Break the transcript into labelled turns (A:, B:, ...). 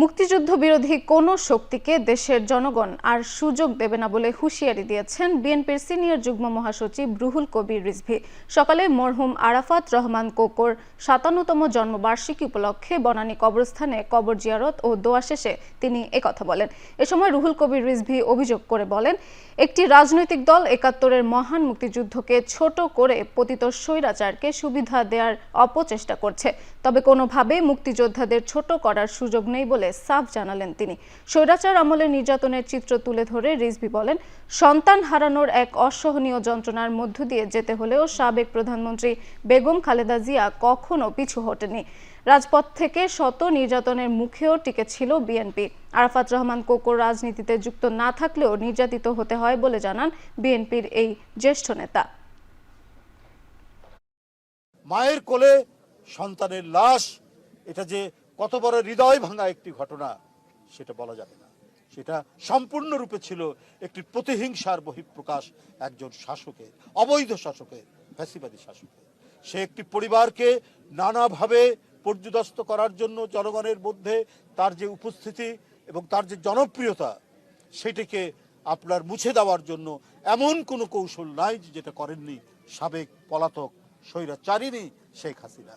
A: মুক্তিযুদ্ধ বিরোধী কোনো শক্তিকে দেশের জনগণ আর সুযোগ দেবে না বলে হুঁশিয়ারি দিয়েছেন বিএনপির সিনিয়র যুগ্ম মহাসচিব রুহুল কবির রিজভী। সকালে মরহুম আরাফাত রহমান কোকোর ৫৭তম জন্মবার্ষিকী উপলক্ষে বনানী কবরস্থানে কবর জিয়ারত ও দোয়া শেষে তিনি একথা বলেন। এ সময় রুহুল কবির রিজভী অভিযোগ করে বলেন, একটি রাজনৈতিক দল ৭১-এর মহান মুক্তিযুদ্ধকে ছোট করে পতিত স্বৈরাচারকে সুবিধা দেওয়ার অপচেষ্টা করছে। তবে কোনোভাবেই মুক্তিযোদ্ধাদের ছোট করার সুযোগ নেই বলে সাফ জানালেন তিনি। স্বৈরাচার আমলের নির্যাতনের চিত্র তুলে ধরে রিজভী বলেন, সন্তান হারানোর এক অসহনীয় যন্ত্রণার মধ্য দিয়ে যেতে হলেও সাবেক প্রধানমন্ত্রী বেগম খালেদা জিয়া কখনো পিছু হটেনি। রাজপথ থেকে শত নির্যাতনের মুখেও টিকেছিল বিএনপি। আরাফাত রহমান কোকোর রাজনীতিতে যুক্ত না থাকলেও নির্যাতিত হতে হয় বলে জানান বিএনপির এই জ্যেষ্ঠ নেতা।
B: মায়ের কোলে সন্তানের লাশ, এটা যে কত বড় হৃদয় ভাঙা একটি ঘটনা সেটা বলা যাবে না। সেটা সম্পূর্ণরূপে ছিল একটি প্রতিহিংসার বহিঃপ্রকাশ একজন শাসকের, অবৈধ শাসকের, ফ্যাসিবাদী শাসকের। সে একটি পরিবারকে নানাভাবে পর্যুদস্ত করার জন্য জনগণের মধ্যে তার যে উপস্থিতি এবং তার যে জনপ্রিয়তা সেটিকে আপনার মুছে দেওয়ার জন্য এমন কোনো কৌশল নাই যেটা করেননি সাবেক পলাতক স্বৈরাচারিণী শেখ হাসিনা।